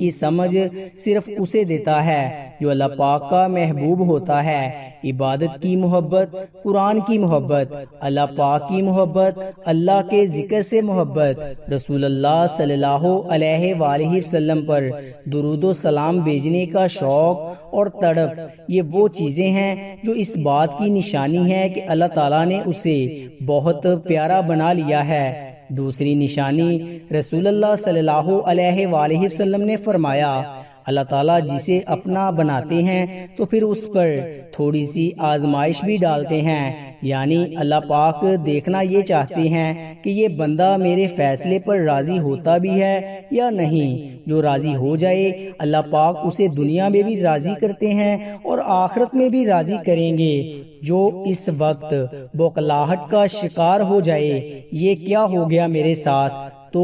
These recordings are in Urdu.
کی سمجھ صرف اسے دیتا ہے جو اللہ پاک کا محبوب ہوتا ہے۔ عبادت کی محبت، قرآن کی محبت، اللہ پاک کی محبت، اللہ کے ذکر سے محبت، رسول اللہ صلی اللہ علیہ وآلہ وسلم پر درود و سلام بھیجنے کا شوق اور تڑپ، یہ وہ چیزیں ہیں جو اس بات کی نشانی ہے کہ اللہ تعالیٰ نے اسے بہت پیارا بنا لیا ہے۔ دوسری نشانی، رسول اللہ صلی اللہ علیہ وآلہ وسلم نے فرمایا، اللہ تعالیٰ جسے اپنا بناتے ہیں تو پھر اس پر تھوڑی سی آزمائش بھی ڈالتے ہیں، یعنی اللہ پاک دیکھنا یہ چاہتے ہیں کہ یہ بندہ میرے فیصلے پر راضی ہوتا بھی ہے یا نہیں۔ جو راضی ہو جائے اللہ پاک اسے دنیا میں بھی راضی کرتے ہیں اور آخرت میں بھی راضی کریں گے۔ جو اس وقت بوکھلاہٹ کا شکار ہو جائے، یہ کیا ہو گیا میرے ساتھ، تو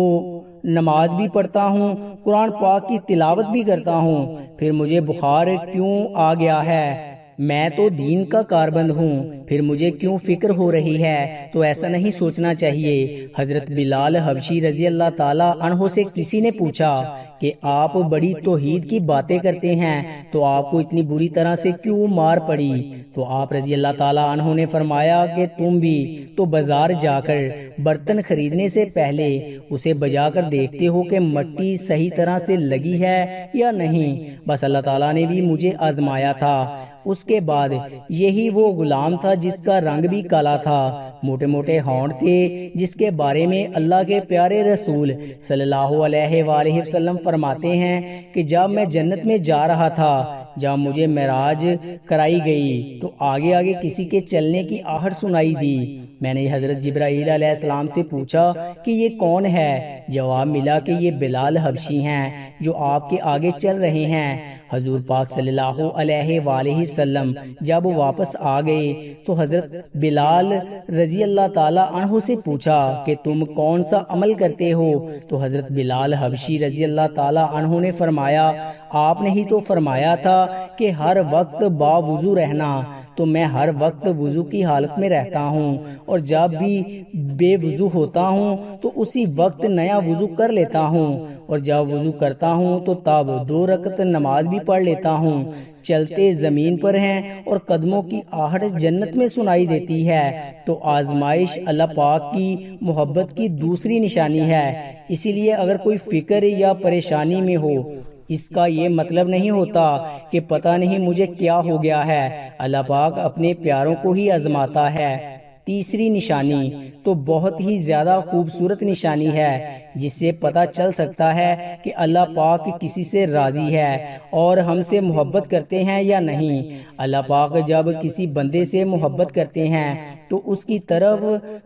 نماز بھی پڑھتا ہوں، قرآن پاک کی تلاوت بھی کرتا ہوں، پھر مجھے بخار کیوں آ گیا ہے، میں تو دین کا کاربند ہوں، پھر مجھے کیوں فکر ہو رہی ہے؟ تو ایسا نہیں سوچنا چاہیے۔ حضرت بلال حبشی رضی اللہ تعالیٰ عنہ سے کسی نے پوچھا کہ آپ بڑی توحید کی باتیں کرتے ہیں تو آپ کو اتنی بری طرح سے کیوں مار پڑی؟ تو آپ رضی اللہ تعالیٰ عنہ نے فرمایا کہ تم بھی تو بازار جا کر برتن خریدنے سے پہلے اسے بجا کر دیکھتے ہو کہ مٹی صحیح طرح سے لگی ہے یا نہیں۔ بس اللہ تعالیٰ نے بھی مجھے آزمایا تھا۔ اس کے بعد یہی وہ غلام تھا جس کا رنگ بھی کالا تھا، موٹے موٹے ہونٹ تھے، جس کے بارے میں اللہ کے پیارے رسول صلی اللہ علیہ وآلہ وسلم فرماتے ہیں کہ جب میں جنت میں جا رہا تھا، جب مجھے معراج کرائی گئی تو آگے آگے کسی کے چلنے کی آہٹ سنائی دی۔ میں نے حضرت جبرائیل علیہ السلام سے پوچھا کہ یہ کون ہے؟ جواب ملا کہ یہ بلال حبشی ہیں جو آپ کے آگے چل رہے ہیں۔ حضور پاک صلی اللہ علیہ وآلہ وسلم جب واپس آ گئے تو حضرت بلال رضی اللہ تعالی عنہ سے پوچھا کہ تم کون سا عمل کرتے ہو؟ تو حضرت بلال حبشی رضی اللہ تعالی عنہ نے فرمایا، آپ نے ہی تو فرمایا تھا کہ ہر وقت باوضو رہنا، تو میں ہر وقت وضو کی حالت میں رہتا ہوں، اور جب بھی بے وضو ہوتا ہوں تو اسی وقت نیا وضو کر لیتا ہوں، اور جب وضو کرتا ہوں تو تب 2 رکعت نماز بھی پڑھ لیتا ہوں۔ چلتے زمین پر ہیں اور قدموں کی آہٹ جنت میں سنائی دیتی ہے۔ تو آزمائش اللہ پاک کی محبت کی دوسری نشانی ہے۔ اسی لیے اگر کوئی فکر یا پریشانی میں ہو، اس کا یہ مطلب نہیں ہوتا کہ پتہ نہیں مجھے کیا ہو گیا ہے، اللہ پاک اپنے پیاروں کو ہی آزماتا ہے۔ تیسری نشانی تو بہت ہی زیادہ خوبصورت نشانی ہے، جس سے پتہ چل سکتا ہے کہ اللہ پاک کسی سے راضی ہے اور ہم سے محبت کرتے ہیں یا نہیں۔ اللہ پاک جب کسی بندے سے محبت کرتے ہیں تو اس کی طرف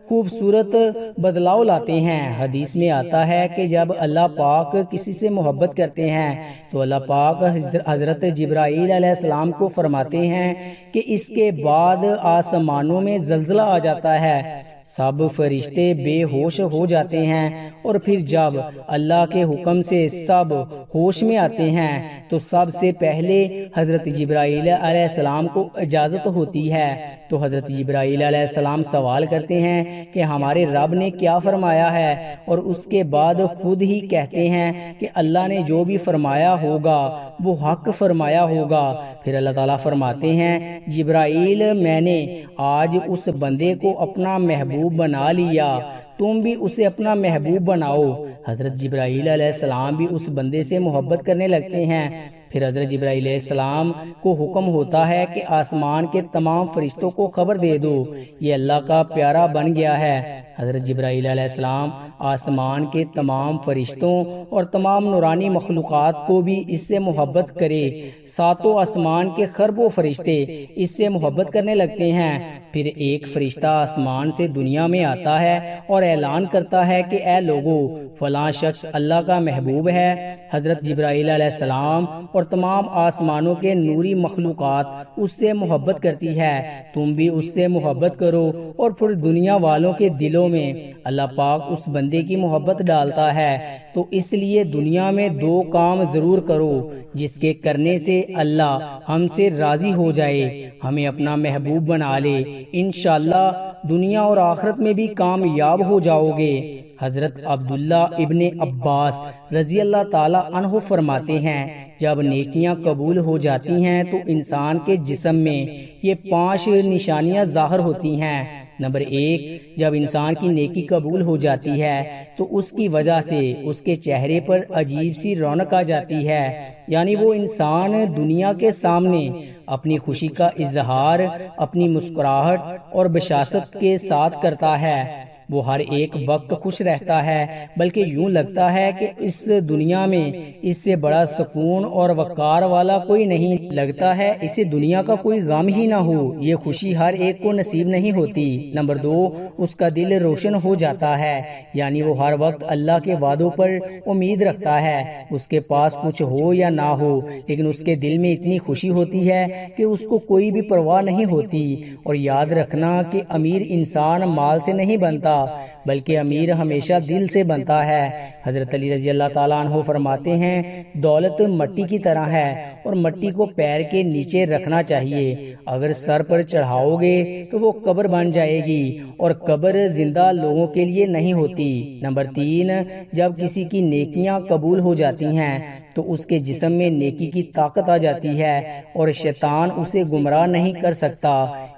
خوبصورت بدلاؤ لاتے ہیں۔ حدیث میں آتا ہے کہ جب اللہ پاک کسی سے محبت کرتے ہیں تو اللہ پاک حضرت جبرائیل علیہ السلام کو فرماتے ہیں کہ اس کے بعد آسمانوں میں زلزلہ آ جاتا ہے، سب فرشتے بے ہوش ہو جاتے ہیں، اور پھر جب اللہ کے حکم سے سب ہوش میں آتے ہیں تو سب سے پہلے حضرت جبرائیل علیہ السلام کو اجازت ہوتی ہے۔ تو حضرت جبرائیل علیہ السلام سوال کرتے ہیں کہ ہمارے رب نے کیا فرمایا ہے، اور اس کے بعد خود ہی کہتے ہیں کہ اللہ نے جو بھی فرمایا ہوگا وہ حق فرمایا ہوگا۔ پھر اللہ تعالیٰ فرماتے ہیں، جبرائیل میں نے آج اس بندے کو اپنا محبوب بنا لیا، تم بھی اسے اپنا محبوب بناؤ۔ حضرت جبرائیل علیہ السلام بھی اس بندے سے محبت کرنے لگتے ہیں۔ پھر حضرت جبرائیل علیہ السلام کو حکم ہوتا ہے کہ آسمان کے تمام فرشتوں کو خبر دے دو، یہ اللہ کا پیارا بن گیا ہے۔ حضرت جبرائیل علیہ السلام آسمان کے تمام فرشتوں اور تمام نورانی مخلوقات کو بھی اس سے محبت کرے، 7 آسمان کے خربوں فرشتے اس سے محبت کرنے لگتے ہیں۔ پھر ایک فرشتہ آسمان سے دنیا میں آتا ہے اور اعلان کرتا ہے کہ اے لوگو، فلاں شخص اللہ کا محبوب ہے۔ حضرت جبرائیل علیہ السلام اور تمام آسمانوں کے نوری مخلوقات اس سے محبت کرتی ہے، تم بھی اس سے محبت کرو، اور پھر دنیا والوں کے دلوں میں اللہ پاک اس بندے کی محبت ڈالتا ہے۔ تو اس لیے دنیا میں 2 کام ضرور کرو جس کے کرنے سے اللہ ہم سے راضی ہو جائے، ہمیں اپنا محبوب بنا لے، انشاءاللہ دنیا اور آخرت میں بھی کامیاب ہو جاؤ گے۔ حضرت عبداللہ ابن عباس رضی اللہ تعالیٰ عنہ فرماتے ہیں جب نیکیاں قبول ہو جاتی ہیں تو انسان کے جسم میں یہ 5 نشانیاں ظاہر ہوتی ہیں۔ نمبر 1، جب انسان کی نیکی قبول ہو جاتی ہے تو اس کی وجہ سے اس کے چہرے پر عجیب سی رونق آ جاتی ہے، یعنی وہ انسان دنیا کے سامنے اپنی خوشی کا اظہار اپنی مسکراہٹ اور بشاشت کے ساتھ کرتا ہے۔ وہ ہر ایک وقت خوش رہتا ہے، بلکہ یوں لگتا ہے کہ اس دنیا میں اس سے بڑا سکون اور وقار والا کوئی نہیں، لگتا ہے اسے دنیا کا کوئی غم ہی نہ ہو۔ یہ خوشی ہر ایک کو نصیب نہیں ہوتی۔ نمبر 2، اس کا دل روشن ہو جاتا ہے، یعنی وہ ہر وقت اللہ کے وعدوں پر امید رکھتا ہے، اس کے پاس کچھ ہو یا نہ ہو، لیکن اس کے دل میں اتنی خوشی ہوتی ہے کہ اس کو کوئی بھی پرواہ نہیں ہوتی۔ اور یاد رکھنا کہ امیر انسان مال سے نہیں بنتا، بلکہ امیر ہمیشہ دل سے بنتا ہے۔ حضرت علی رضی اللہ تعالیٰ عنہ فرماتے ہیں دولت مٹی کی طرح ہے اور مٹی کو پیر کے نیچے رکھنا چاہیے، اگر سر پر چڑھاؤ گے تو وہ قبر بن جائے گی اور قبر زندہ لوگوں کے لیے نہیں ہوتی۔ نمبر 3، جب کسی کی نیکیاں قبول ہو جاتی ہیں تو اس کے جسم میں نیکی کی طاقت آ جاتی ہے اور شیطان اسے گمراہ نہیں کر سکتا۔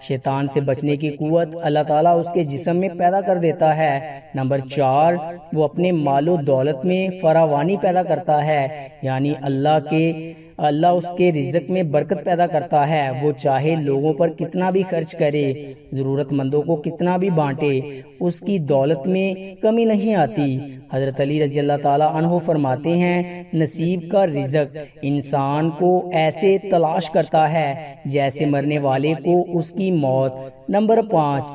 شیطان سے بچنے کی قوت اللہ تعالیٰ اس کے جسم میں پیدا کر دیتا ہے۔ نمبر 4، وہ اپنے مال و دولت میں فراوانی پیدا کرتا ہے، یعنی اللہ اس کے رزق میں برکت پیدا کرتا ہے۔ وہ چاہے لوگوں پر کتنا بھی خرچ کرے، ضرورت مندوں کو کتنا بھی بانٹے، اس کی دولت میں کمی نہیں آتی۔ حضرت علی رضی اللہ تعالیٰ عنہ فرماتے ہیں نصیب کا رزق انسان کو ایسے تلاش کرتا ہے جیسے مرنے والے کو اس کی موت۔ نمبر 5،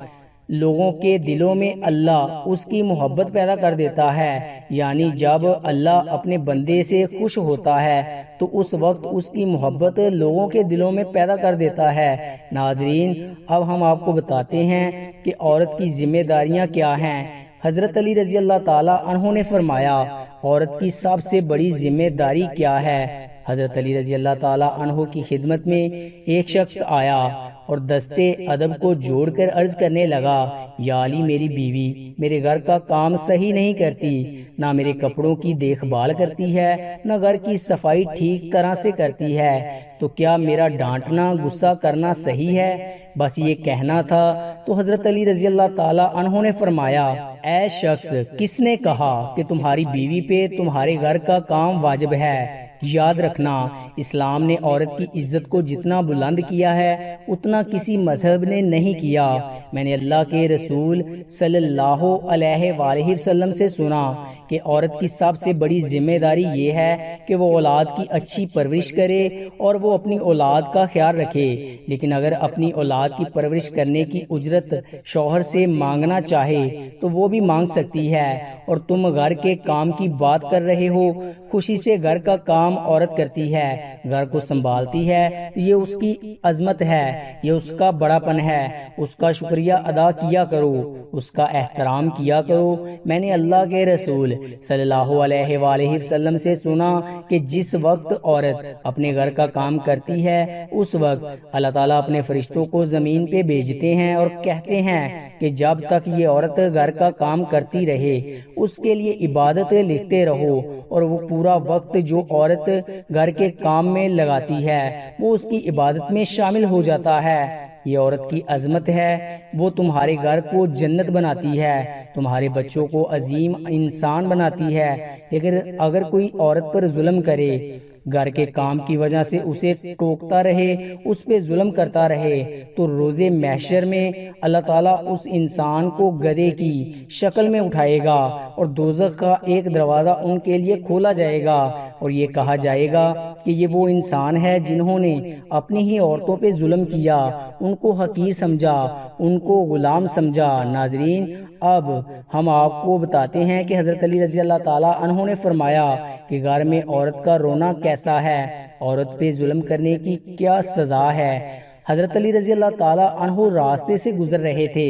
لوگوں کے دلوں میں اللہ اس کی محبت پیدا کر دیتا ہے، یعنی جب اللہ اپنے بندے سے خوش ہوتا ہے تو اس وقت اس کی محبت لوگوں کے دلوں میں پیدا کر دیتا ہے۔ ناظرین، اب ہم آپ کو بتاتے ہیں کہ عورت کی ذمہ داریاں کیا ہیں۔ حضرت علی رضی اللہ تعالیٰ عنہ نے فرمایا عورت کی سب سے بڑی ذمہ داری کیا ہے؟ حضرت علی رضی اللہ تعالیٰ عنہ کی خدمت میں ایک شخص آیا اور دستے ادب کو جوڑ کر عرض کرنے لگا، یا علی، میری بیوی میرے گھر کا کام صحیح نہیں کرتی، نہ میرے کپڑوں کی دیکھ بھال کرتی ہے، نہ گھر کی صفائی ٹھیک طرح سے کرتی ہے، تو کیا میرا ڈانٹنا غصہ کرنا صحیح ہے؟ بس یہ کہنا تھا تو حضرت علی رضی اللہ تعالیٰ عنہ نے فرمایا، اے شخص، کس نے کہا کہ تمہاری بیوی پہ تمہارے گھر کا کام واجب ہے؟ یاد رکھنا، اسلام نے عورت کی عزت کو جتنا بلند کیا ہے اتنا کسی مذہب نے نہیں کیا۔ میں نے اللہ کے رسول صلی اللہ علیہ وآلہ وسلم سے سنا کہ عورت کی سب سے بڑی ذمہ داری یہ ہے کہ وہ اولاد کی اچھی پرورش کرے اور وہ اپنی اولاد کا خیال رکھے، لیکن اگر اپنی اولاد کی پرورش کرنے کی اجرت شوہر سے مانگنا چاہے تو وہ بھی مانگ سکتی ہے۔ اور تم گھر کے کام کی بات کر رہے ہو، خوشی سے گھر کا کام عورت کرتی ہے، گھر کو سنبھالتی ہے، یہ اس کی عظمت ہے، یہ اس کا بڑا پن ہے، اس کا شکریہ ادا کیا کرو، اس کا احترام کیا کرو۔ میں نے اللہ کے رسول صلی اللہ علیہ وآلہ وسلم سے سنا کہ جس وقت عورت اپنے گھر کا کام کرتی ہے اس وقت اللہ تعالیٰ اپنے فرشتوں کو زمین پہ بھیجتے ہیں اور کہتے ہیں کہ جب تک یہ عورت گھر کا کام کرتی رہے اس کے لیے عبادت لکھتے رہو، اور وہ پورا وقت جو عورت گھر کے کام میں لگاتی ہے وہ اس کی عبادت میں شامل ہو جاتا ہے۔ یہ عورت کی عظمت ہے، وہ تمہارے گھر کو جنت بناتی ہے، تمہارے بچوں کو عظیم انسان بناتی ہے۔ لیکن اگر کوئی عورت پر ظلم کرے، گھر کے کام کی وجہ سے اسے ٹوکتا رہے، اس پہ ظلم کرتا رہے، تو روز محشر میں اللہ تعالیٰ اس انسان کو گدھے کی شکل میں اٹھائے گا اور دوزخ کا ایک دروازہ ان کے لیے کھولا جائے گا اور یہ کہا جائے گا کہ یہ وہ انسان ہے جنہوں نے اپنی ہی عورتوں پہ ظلم کیا، ان کو حقیر سمجھا، ان کو غلام سمجھا۔ ناظرین، اب ہم آپ کو بتاتے ہیں کہ حضرت علی رضی اللہ تعالیٰ عنہ نے فرمایا کہ گھر میں عورت کا رونا کیسا ہے، عورت پہ ظلم کرنے کی کیا سزا ہے۔ حضرت علی رضی اللہ تعالیٰ عنہ راستے سے گزر رہے تھے،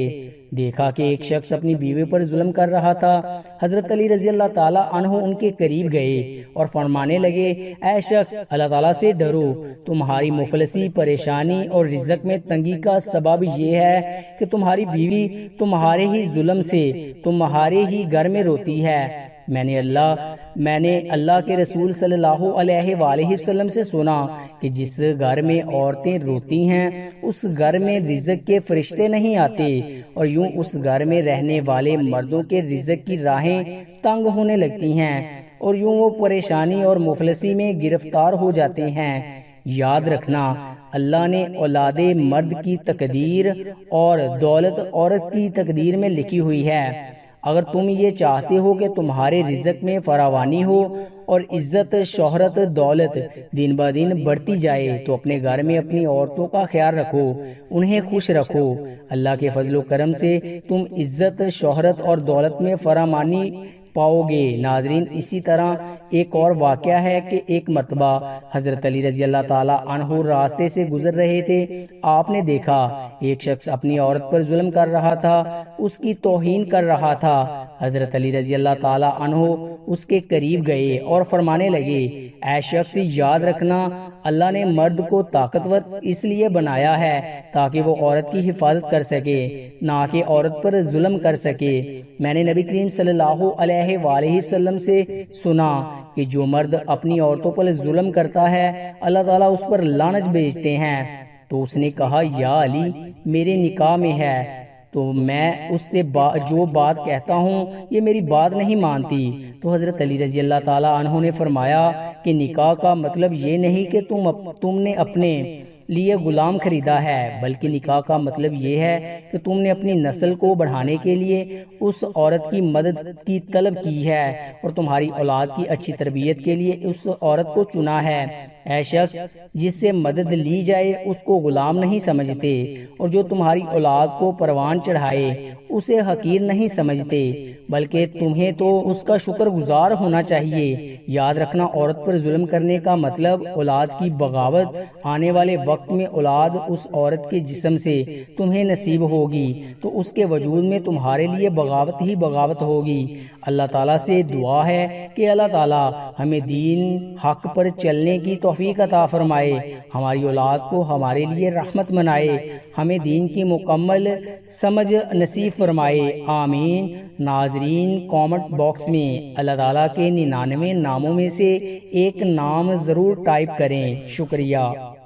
دیکھا کہ ایک شخص اپنی بیوی پر ظلم کر رہا تھا۔ حضرت علی رضی اللہ تعالی عنہ ان کے قریب گئے اور فرمانے لگے، اے شخص، اللہ تعالیٰ سے ڈرو، تمہاری مفلسی، پریشانی اور رزق میں تنگی کا سبب یہ ہے کہ تمہاری بیوی تمہارے ہی ظلم سے تمہارے ہی گھر میں روتی ہے۔ میں نے اللہ کے رسول صلی اللہ علیہ وآلہ وسلم سے سنا کہ جس گھر میں عورتیں روتی ہیں اس گھر میں رزق کے فرشتے نہیں آتے، اور یوں اس گھر میں رہنے والے مردوں کے رزق کی راہیں تنگ ہونے لگتی ہیں، اور یوں وہ پریشانی اور مفلسی میں گرفتار ہو جاتے ہیں۔ یاد رکھنا، اللہ نے اولاد مرد کی تقدیر اور دولت عورت کی تقدیر میں لکھی ہوئی ہے۔ اگر تم یہ چاہتے ہو کہ تمہارے رزق میں فراوانی ہو اور عزت، شہرت، دولت دن بہ دن بڑھتی جائے تو اپنے گھر میں اپنی عورتوں کا خیال رکھو، انہیں خوش رکھو۔ اللہ کے فضل و کرم سے تم عزت، شہرت اور دولت میں فراوانی پاؤ گے۔ ناظرین، اسی طرح ایک اور واقعہ ہے کہ ایک مرتبہ حضرت علی رضی اللہ تعالی عنہ راستے سے گزر رہے تھے۔ آپ نے دیکھا ایک شخص اپنی عورت پر ظلم کر رہا تھا، اس کی توہین کر رہا تھا۔ حضرت علی رضی اللہ تعالی عنہ اس کے قریب گئے اور فرمانے لگے، اے شخص، یاد رکھنا، اللہ نے مرد کو طاقتور اس لیے بنایا ہے تاکہ وہ عورت کی حفاظت کر سکے، نہ کہ عورت پر ظلم کر سکے۔ میں نے نبی کریم صلی اللہ علیہ وآلہ وسلم سے سنا کہ جو مرد اپنی عورتوں پر ظلم کرتا ہے اللہ تعالیٰ اس پر لعنت بھیجتے ہیں۔ تو اس نے کہا، یا علی، میرے نکاح میں ہے، تو میں اس سے جو بات کہتا ہوں یہ میری بات نہیں مانتی۔ تو حضرت علی رضی اللہ تعالیٰ عنہ نے فرمایا کہ نکاح کا مطلب یہ نہیں کہ تم نے اپنے لیے غلام خریدا ہے، بلکہ نکاح کا مطلب یہ ہے کہ تم نے اپنی نسل کو بڑھانے کے لیے اس عورت کی مدد کی طلب کی ہے اور تمہاری اولاد کی اچھی تربیت کے لیے اس عورت کو چنا ہے۔ اے شخص، جس سے مدد لی جائے اس کو غلام نہیں سمجھتے، اور جو تمہاری اولاد کو پروان چڑھائے اسے حقیر نہیں سمجھتے، بلکہ تمہیں تو اس کا شکر گزار ہونا چاہیے۔ یاد رکھنا، عورت پر ظلم کرنے کا مطلب اولاد کی بغاوت۔ آنے والے وقت میں اولاد اس عورت کے جسم سے تمہیں نصیب ہوگی تو اس کے وجود میں تمہارے لیے بغاوت ہی بغاوت ہوگی۔ اللہ تعالیٰ سے دعا ہے کہ اللہ تعالیٰ ہمیں دین حق پر چلنے کی توفیق عطا فرمائے، ہماری اولاد کو ہمارے لیے رحمت بنائے، ہمیں دین کی مکمل سمجھ نصیب فرمائے، آمین۔ ناظرین، کامنٹ باکس میں اللہ تعالیٰ کے 99 ناموں میں سے ایک نام ضرور ٹائپ کریں۔ شکریہ۔